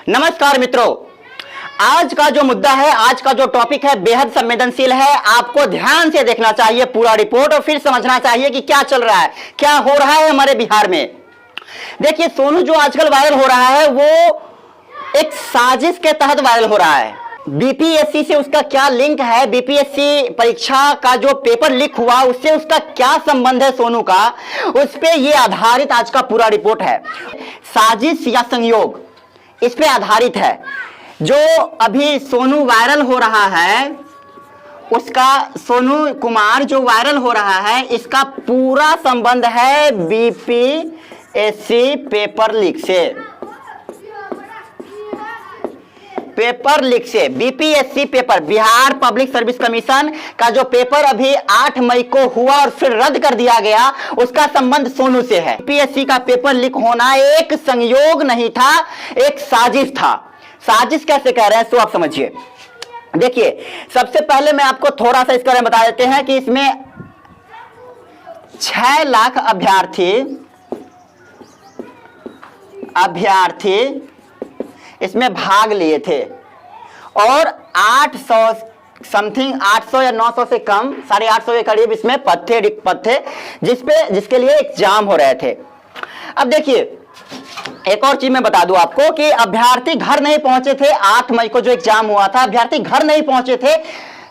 नमस्कार मित्रों, आज का जो मुद्दा है, आज का जो टॉपिक है बेहद संवेदनशील है। आपको ध्यान से देखना चाहिए पूरा रिपोर्ट और फिर समझना चाहिए कि क्या चल रहा है, क्या हो रहा है हमारे बिहार में। देखिए, सोनू जो आजकल वायरल हो रहा है वो एक साजिश के तहत वायरल हो रहा है। बीपीएससी से उसका क्या लिंक है, बीपीएससी परीक्षा का जो पेपर लीक हुआ उससे उसका क्या संबंध है सोनू का, उस पे ये आधारित आज का पूरा रिपोर्ट है। साजिश या संयोग इस पे आधारित है। जो अभी सोनू वायरल हो रहा है उसका, सोनू कुमार जो वायरल हो रहा है, इसका पूरा संबंध है बीपीएससी पेपर लीक से। पेपर लीक से BPSC paper, Bihar public service commission का जो पेपर अभी 8 मई को हुआ और फिर रद्द कर दिया गया, उसका संबंध सोनू से है। बीपीएससी का पेपर लीक होना एक संयोग नहीं था, एक साजिश था। साजिश कैसे कह रहे हैं, तो आप समझिए। देखिए, सबसे पहले मैं आपको थोड़ा सा इसके बारे में बता देते हैं कि इसमें 6 लाख अभ्यर्थी इसमें भाग लिए थे और 800 समथिंग, 800 या 900 से कम, 850 के करीब इसमें पद थे जिसके लिए एग्जाम हो रहे थे। अब देखिए, एक और चीज मैं बता दूं आपको कि अभ्यर्थी घर नहीं पहुंचे थे। 8 मई को जो एग्जाम हुआ था, अभ्यर्थी घर नहीं पहुंचे थे,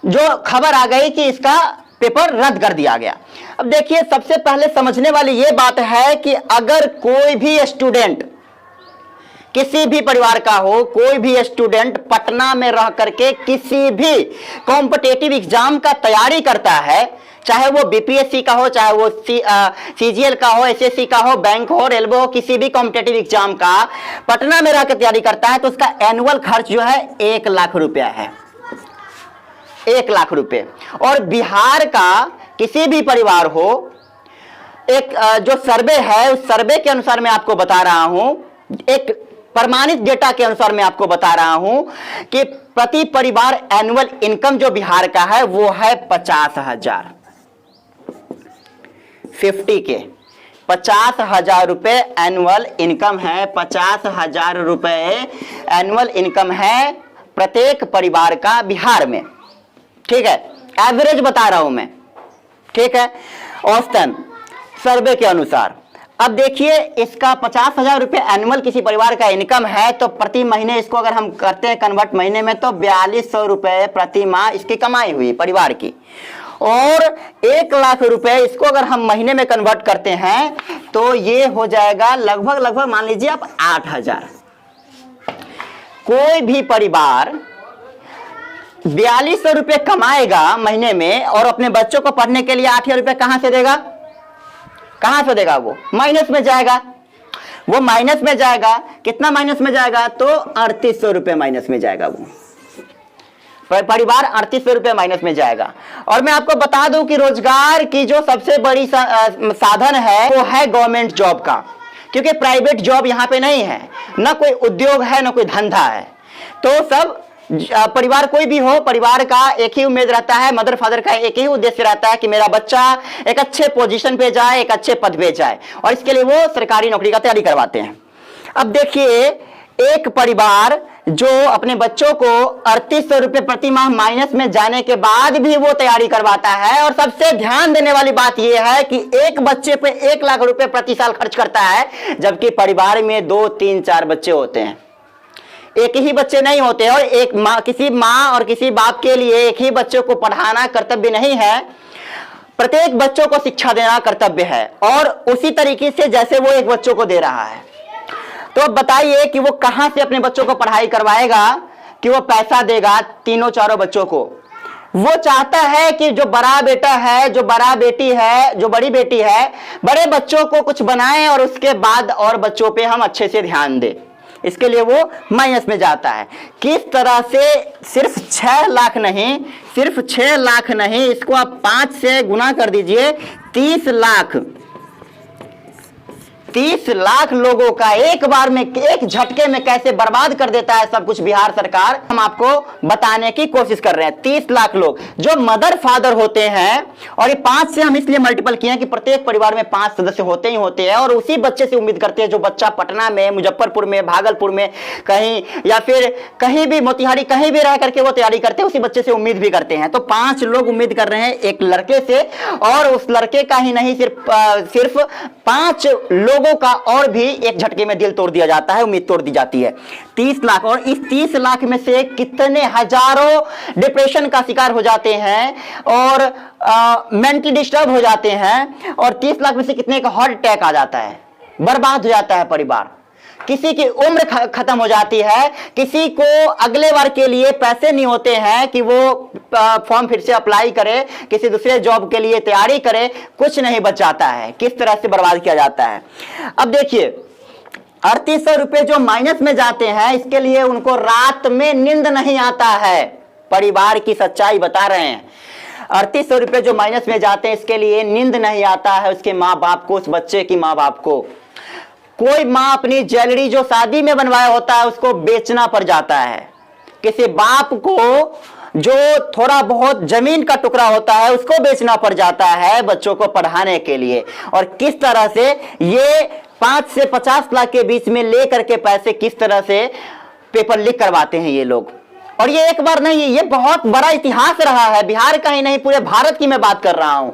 जो खबर आ गई कि इसका पेपर रद्द कर दिया गया। अब देखिए, सबसे पहले समझने वाली ये बात है कि अगर कोई भी स्टूडेंट, किसी भी परिवार का हो, कोई भी स्टूडेंट पटना में रह करके किसी भी कॉम्पिटिटिव एग्जाम का तैयारी करता है, चाहे वो बीपीएससी का हो, चाहे वो सीजीएल का हो, एसएससी का हो, बैंक हो, रेलवे हो, किसी भी कॉम्पिटिटिव एग्जाम का पटना में रहकर तैयारी करता है, तो उसका एनुअल खर्च जो है 1 लाख रुपया है। 1 लाख रुपए। और बिहार का किसी भी परिवार हो, एक जो सर्वे है, उस सर्वे के अनुसार मैं आपको बता रहा हूं, एक प्रमाणित डेटा के अनुसार मैं आपको बता रहा हूं कि प्रति परिवार एनुअल इनकम जो बिहार का है वो है 50,000, 50K, 50,000 रुपए एनुअल इनकम है। 50,000 रुपए एनुअल इनकम है प्रत्येक परिवार का बिहार में। ठीक है, एवरेज बता रहा हूं मैं, ठीक है, औसतन सर्वे के अनुसार। अब देखिए, इसका 50,000 रुपए एनुअल किसी परिवार का इनकम है, तो प्रति महीने इसको अगर हम करते हैं कन्वर्ट महीने में, तो 4200 रुपए प्रति माह इसकी कमाई हुई परिवार की। और 1 लाख रुपए इसको अगर हम महीने में कन्वर्ट करते हैं तो ये हो जाएगा लगभग मान लीजिए आप 8,000। कोई भी परिवार 4200 रुपए कमाएगा महीने में और अपने बच्चों को पढ़ने के लिए 8,000 रुपए कहां से देगा? कहां से देगा? वो माइनस में जाएगा। वो माइनस में जाएगा। कितना माइनस में जाएगा? तो 3800 रुपए माइनस में जाएगा। वो परिवार 3800 रुपए माइनस में जाएगा। और मैं आपको बता दूं कि रोजगार की जो सबसे बड़ी साधन है वो है गवर्नमेंट जॉब का, क्योंकि प्राइवेट जॉब यहाँ पे नहीं है, ना कोई उद्योग है, ना कोई धंधा है। तो सब परिवार कोई भी हो, परिवार का एक ही उम्मीद रहता है, मदर फादर का एक ही उद्देश्य रहता है कि मेरा बच्चा एक अच्छे पोजीशन पे जाए, एक अच्छे पद पे जाए, और इसके लिए वो सरकारी नौकरी का तैयारी करवाते हैं। अब देखिए, एक परिवार जो अपने बच्चों को 3800 रुपए प्रति माह माइनस में जाने के बाद भी वो तैयारी करवाता है, और सबसे ध्यान देने वाली बात यह है कि एक बच्चे पे 1 लाख रुपए प्रति साल खर्च करता है, जबकि परिवार में 2, 3, 4 बच्चे होते हैं। एक ही बच्चे नहीं होते, और एक माँ, किसी माँ और किसी बाप के लिए एक ही बच्चों को पढ़ाना कर्तव्य नहीं है, प्रत्येक बच्चों को शिक्षा देना कर्तव्य है, और उसी तरीके से जैसे वो एक बच्चों को दे रहा है। तो अब बताइए कि वो कहां से अपने बच्चों को पढ़ाई करवाएगा, कि वो पैसा देगा तीनों चारों बच्चों को। वो चाहता है कि जो बड़ा बेटा है, जो बड़ा बेटी है, जो बड़ी बेटी है, बड़े बच्चों को कुछ बनाएं और उसके बाद और बच्चों पे हम अच्छे से ध्यान दें। इसके लिए वो माइनस में जाता है। किस तरह से सिर्फ 6 लाख नहीं, सिर्फ 6 लाख नहीं, इसको आप 5 से गुना कर दीजिए, 30 लाख 30 लाख लोगों का एक बार में, एक झटके में कैसे बर्बाद कर देता है सब कुछ बिहार सरकार, हम आपको बताने की कोशिश कर रहे हैं। 30 लाख लोग जो मदर फादर होते हैं, और ये 5 से हम इसलिए मल्टीपल किए हैं कि प्रत्येक परिवार में 5 सदस्य होते ही होते हैं, और उसी बच्चे से उम्मीद करते हैं जो बच्चा पटना में, मुजफ्फरपुर में, भागलपुर में कहीं, या फिर कहीं भी, मोतिहारी, कहीं भी रह करके वो तैयारी करते हैं, उसी बच्चे से उम्मीद भी करते हैं। तो 5 लोग उम्मीद कर रहे हैं एक लड़के से, और उस लड़के का ही नहीं, सिर्फ 5 लोगों का और भी एक झटके में दिल तोड़ दिया जाता है, उम्मीद तोड़ दी जाती है। 30 लाख, और इस 30 लाख में से कितने हजारों डिप्रेशन का शिकार हो जाते हैं और मेंटली डिस्टर्ब हो जाते हैं, और 30 लाख में से कितने का हार्ट अटैक आ जाता है, बर्बाद हो जाता है परिवार, किसी की उम्र खत्म हो जाती है, किसी को अगले बार के लिए पैसे नहीं होते हैं कि वो फॉर्म फिर से अप्लाई करे, किसी दूसरे जॉब के लिए तैयारी करे, कुछ नहीं बच जाता है, किस तरह से बर्बाद किया जाता है। अब देखिए 3800 रुपए जो माइनस में जाते हैं, इसके लिए उनको रात में नींद नहीं आता है, परिवार की सच्चाई बता रहे हैं। 3800 रुपए जो माइनस में जाते हैं, इसके लिए नींद नहीं आता है उसके माँ बाप को, उस बच्चे की माँ बाप को। कोई माँ अपनी ज्वेलरी जो शादी में बनवाया होता है उसको बेचना पड़ जाता है, किसी बाप को जो थोड़ा बहुत जमीन का टुकड़ा होता है उसको बेचना पड़ जाता है बच्चों को पढ़ाने के लिए। और किस तरह से ये 5 से 50 लाख के बीच में लेकर के पैसे किस तरह से पेपर लीक करवाते हैं ये लोग। और ये एक बार नहीं, ये बहुत बड़ा इतिहास रहा है, बिहार का ही नहीं पूरे भारत की मैं बात कर रहा हूं,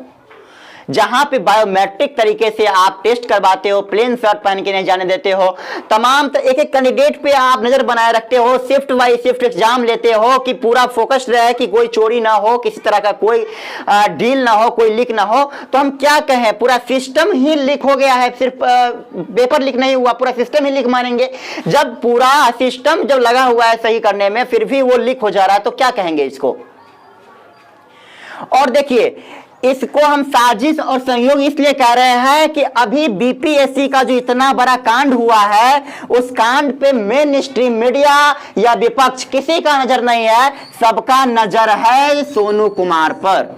जहां पे बायोमेट्रिक तरीके से आप टेस्ट करवाते हो, प्लेन शर्ट पहन के नहीं जाने देते हो, तमाम एक एक कैंडिडेट पे आप नजर बनाए रखते हो, शिफ्ट बाई शिफ्ट एग्जाम लेते हो कि पूरा फोकस रहे कि कोई चोरी ना हो, किसी तरह का कोई डील ना हो, कोई लीक ना हो। तो हम क्या कहें, पूरा सिस्टम ही लीक हो गया है, सिर्फ पेपर लीक नहीं हुआ, पूरा सिस्टम ही लीक मानेंगे। जब पूरा सिस्टम जब लगा हुआ है सही करने में, फिर भी वो लीक हो जा रहा है, तो क्या कहेंगे इसको। और देखिए इसको हम साजिश और संयोग इसलिए कह रहे हैं कि अभी बीपीएससी का जो इतना बड़ा कांड हुआ है, उस कांड पे मेन स्ट्रीम मीडिया या विपक्ष किसी का नजर नहीं है, सबका नजर है सोनू कुमार पर,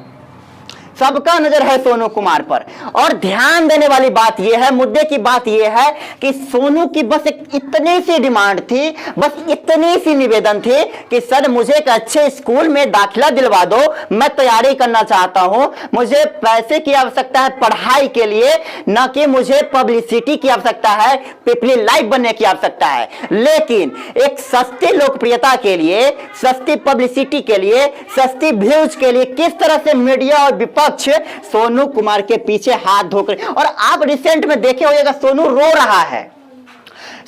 सबका नजर है सोनू कुमार पर। और ध्यान देने वाली बात यह है, मुद्दे की बात यह है कि सोनू की बस एक इतनी सी डिमांड थी, बस इतनी सी निवेदन थी कि सर मुझे एक अच्छे स्कूल में दाखिला दिलवा दो, मैं तैयारी करना चाहता हूं, मुझे पैसे की आवश्यकता है पढ़ाई के लिए, न कि मुझे पब्लिसिटी की आवश्यकता है, पीपली लाइव बनने की आवश्यकता है। लेकिन एक सस्ती लोकप्रियता के लिए, सस्ती पब्लिसिटी के लिए, सस्ती व्यूज के लिए किस तरह से मीडिया और विपक्ष सोनू कुमार के पीछे हाथ धोकर, और आप रिसेंट में देखे होगा सोनू रो रहा है।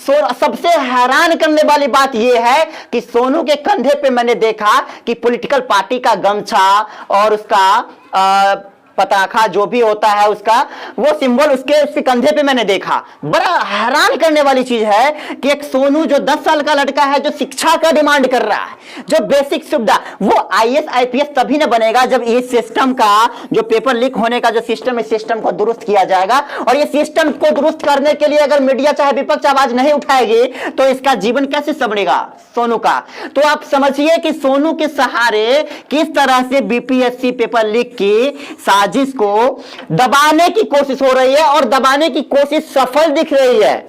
सबसे हैरान करने वाली बात यह है कि सोनू के कंधे पे मैंने देखा कि पॉलिटिकल पार्टी का गमछा और उसका पताखा जो भी होता है उसका वो सिंबल उसके कंधे पे मैंने देखा। बड़ा हैरान करने वाली चीज है कि एक सोनू जो 10 साल का लड़का है, जो शिक्षा का डिमांड कर रहा है, जो बेसिक सुविधा, वो आईएएस आईपीएस तभी न बनेगा जब इस सिस्टम का जो पेपर लीक होने का जो सिस्टम, इस सिस्टम को दुरुस्त किया जाएगा। और ये सिस्टम को दुरुस्त करने के लिए अगर मीडिया चाहे विपक्ष आवाज नहीं उठाएगी तो इसका जीवन कैसे संवरेगा सोनू का। तो आप समझिए कि सोनू के सहारे किस तरह से बीपीएससी पेपर लीक की साजिश को दबाने की कोशिश हो रही है, और दबाने की कोशिश सफल दिख रही है।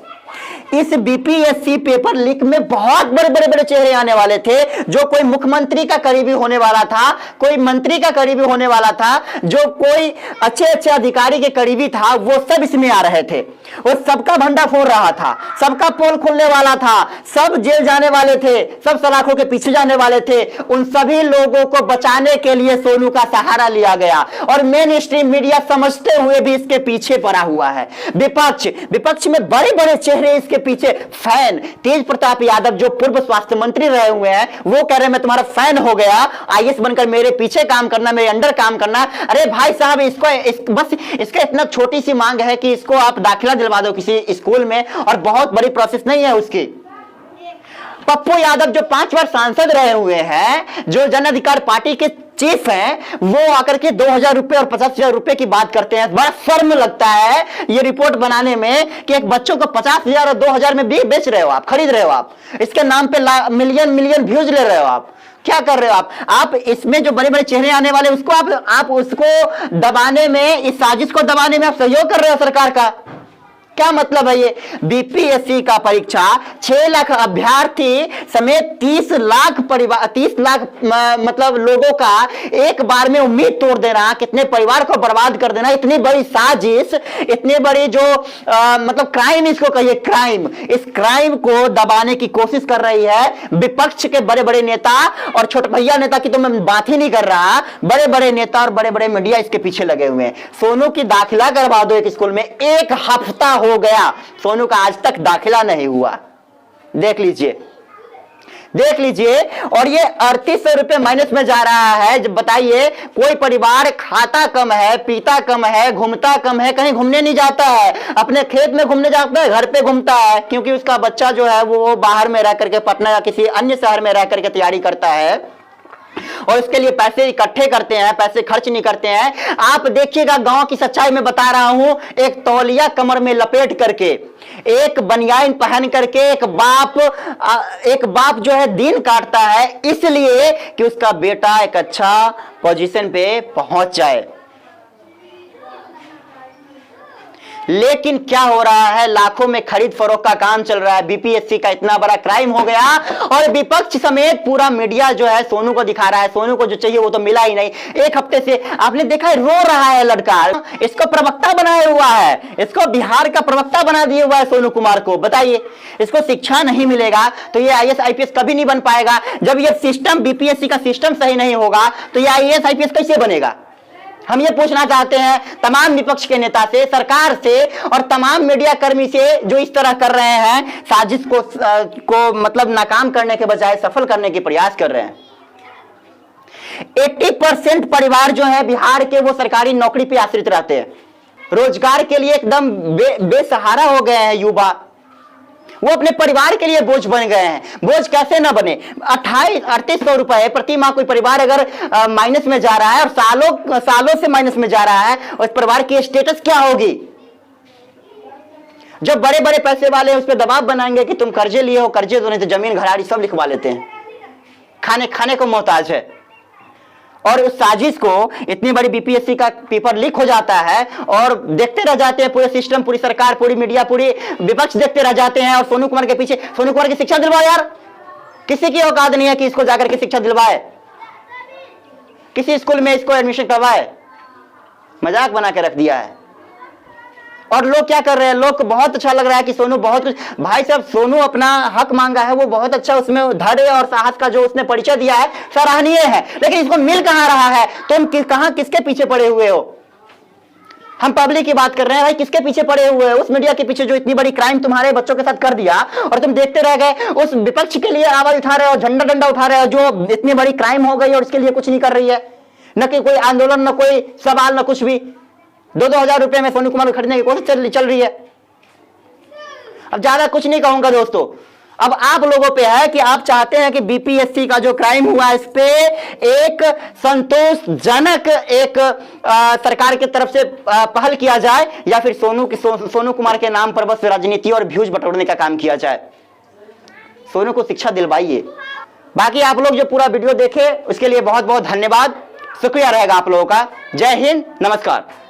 इस बीपीएससी पेपर लीक में बहुत बड़े बड़े बड़े चेहरे आने वाले थे, जो कोई मुख्यमंत्री का करीबी होने वाला था, कोई मंत्री का करीबी होने वाला था, जो कोई अच्छे अच्छे अधिकारी के करीबी था, वो सब इसमें आ रहे थे। वो सबका भंडा फोड़ रहा था, सबका पोल खोलने वाला था, सब जेल जाने वाले थे, सब सलाखों के पीछे जाने वाले थे। उन सभी लोगों को बचाने के लिए सोनू का सहारा लिया गया, और मेन स्ट्रीम मीडिया समझते हुए भी इसके पीछे पड़ा हुआ है। विपक्ष में बड़े बड़े चेहरे इसके पीछे फैन। तेज प्रताप यादव जो पूर्व स्वास्थ्य मंत्री रहे हुए हैं, वो कह रहे हैं मैं तुम्हारा फैन हो गया, आईएएस बनकर मेरे पीछे काम करना, मेरे अंडर काम करना। अरे भाई साहब, बस इसका इतना छोटी सी मांग है कि इसको आप दाखिला दिलवा दो किसी स्कूल में, और बहुत बड़ी प्रोसेस नहीं है उसकी। पप्पू यादव जो 5 बार सांसद रहे हुए हैं, जो जन अधिकार पार्टी के चीफ हैं, वो आकर के 2000 रुपए और 50,000 रुपए की बात करते हैं। बड़ा शर्म लगता है ये रिपोर्ट बनाने में कि एक बच्चों को 50,000 और 2000 में बेच रहे हो आप, खरीद रहे हो आप, इसके नाम पे मिलियन व्यूज ले रहे हो आप। क्या कर रहे हो आप इसमें जो बड़े बड़े चेहरे आने वाले उसको आप उसको दबाने में, इस साजिश को दबाने में आप सहयोग कर रहे हो सरकार का। क्या मतलब है ये? बीपीएससी का परीक्षा 6 लाख अभ्यर्थी समेत 30 लाख परिवार, 30 लाख मतलब लोगों का एक बार में उम्मीद तोड़ देना, कितने परिवार को बर्बाद कर देना, इतनी बड़ी साजिश, इतनी बड़ी जो मतलब क्राइम इसको कहिए, क्राइम, इस क्राइम को दबाने की कोशिश कर रही है विपक्ष के बड़े बड़े नेता। और छोटे भैया नेता की तो मैं बात ही नहीं कर रहा, बड़े बड़े नेता और बड़े बड़े मीडिया इसके पीछे लगे हुए हैं। सोनू की दाखिला करवा दो एक स्कूल में, 1 हफ्ता हो गया सोनू का आज तक दाखिला नहीं हुआ। देख लीजिए, देख लीजिए। और ये 3800 रुपए माइनस में जा रहा है। जब बताइए, कोई परिवार खाता कम है, पीता कम है, घूमता कम है, कहीं घूमने नहीं जाता है, अपने खेत में घूमने जाता है, घर पे घूमता है, क्योंकि उसका बच्चा जो है वो बाहर में रह करके, पटना या किसी अन्य शहर में रह करके तैयारी करता है और इसके लिए पैसे इकट्ठे करते हैं, पैसे खर्च नहीं करते हैं। आप देखिएगा, गांव की सच्चाई में बता रहा हूं, एक तौलिया कमर में लपेट करके, एक बनियान पहन करके एक बाप जो है दिन काटता है इसलिए कि उसका बेटा एक अच्छा पोजीशन पे पहुंच जाए। लेकिन क्या हो रहा है, लाखों में खरीद फरोख्त का काम चल रहा है। बीपीएससी का इतना बड़ा क्राइम हो गया और विपक्ष समेत पूरा मीडिया जो है सोनू को दिखा रहा है। सोनू को जो चाहिए वो तो मिला ही नहीं। 1 हफ्ते से आपने देखा है, रो रहा है लड़का, इसको प्रवक्ता बनाया हुआ है, इसको बिहार का प्रवक्ता बना दिया हुआ है सोनू कुमार को। बताइए, इसको शिक्षा नहीं मिलेगा तो ये आईएएस आईपीएस कभी नहीं बन पाएगा। जब ये सिस्टम, बीपीएससी का सिस्टम सही नहीं होगा तो ये आईएएस आईपीएस कैसे बनेगा? हम ये पूछना चाहते हैं तमाम विपक्ष के नेता से, सरकार से और तमाम मीडिया कर्मी से जो इस तरह कर रहे हैं, साजिश को मतलब नाकाम करने के बजाय सफल करने के प्रयास कर रहे हैं। 80% परिवार जो है बिहार के वो सरकारी नौकरी पे आश्रित रहते हैं, रोजगार के लिए एकदम बेसहारा हो गए हैं युवा, वो अपने परिवार के लिए बोझ बन गए हैं। बोझ कैसे ना बने? 3800 रुपए प्रति माह कोई परिवार अगर माइनस में जा रहा है और सालों से माइनस में जा रहा है, उस परिवार की स्टेटस क्या होगी? जो बड़े बड़े पैसे वाले उस पर दबाव बनाएंगे कि तुम कर्जे लिए हो, कर्जे दो, नहीं तो जमीन घराड़ी सब लिखवा लेते हैं, खाने को मोहताज है। और उस साजिश को, इतनी बड़ी बीपीएससी का पेपर लीक हो जाता है और देखते रह जाते हैं पूरे सिस्टम, पूरी सरकार, पूरी मीडिया, पूरी विपक्ष देखते रह जाते हैं। और सोनू कुमार के पीछे, सोनू कुमार की शिक्षा दिलवाओ यार, किसी की औकात नहीं है कि इसको जाकर के शिक्षा दिलवाए, किसी स्कूल में इसको एडमिशन करवाए। मजाक बना के रख दिया है। और लोग क्या कर रहे हैं, लोग को बहुत अच्छा लग रहा है कि सोनू बहुत कुछ, भाई साहब सोनू अपना हक मांगा है, वो बहुत अच्छा, उसमें धैर्य और साहस का जो उसने परिचय दिया है सराहनीय है, लेकिन इसको मिल कहां रहा है? तुम कहां, किसके पीछे पड़े हुए हो? हम पब्लिक की बात कर रहे हैं भाई, किसके पीछे पड़े हुए हो? उस मीडिया के पीछे जो इतनी बड़ी क्राइम तुम्हारे बच्चों के साथ कर दिया और तुम देखते रह गए। उस विपक्ष के लिए आवाज उठा रहे हो, झंडा डंडा उठा रहे हो, जो इतनी बड़ी क्राइम हो गई और इसके लिए कुछ नहीं कर रही है, न कि कोई आंदोलन, न कोई सवाल, न कुछ भी। 2-2 हजार रुपए में सोनू कुमार को खरीदने की कोशिश चल रही है। अब ज्यादा कुछ नहीं कहूंगा दोस्तों, अब आप लोगों पे है कि आप चाहते हैं कि बीपीएससी का जो क्राइम हुआ इस पे एक संतोषजनक एक सरकार की तरफ से पहल किया जाए, या फिर सोनू कुमार के नाम पर बस राजनीति और व्यूज बटोरने का काम किया जाए। सोनू को शिक्षा दिलवाइए। बाकी आप लोग जो पूरा वीडियो देखे उसके लिए बहुत बहुत धन्यवाद, शुक्रिया रहेगा आप लोगों का। जय हिंद, नमस्कार।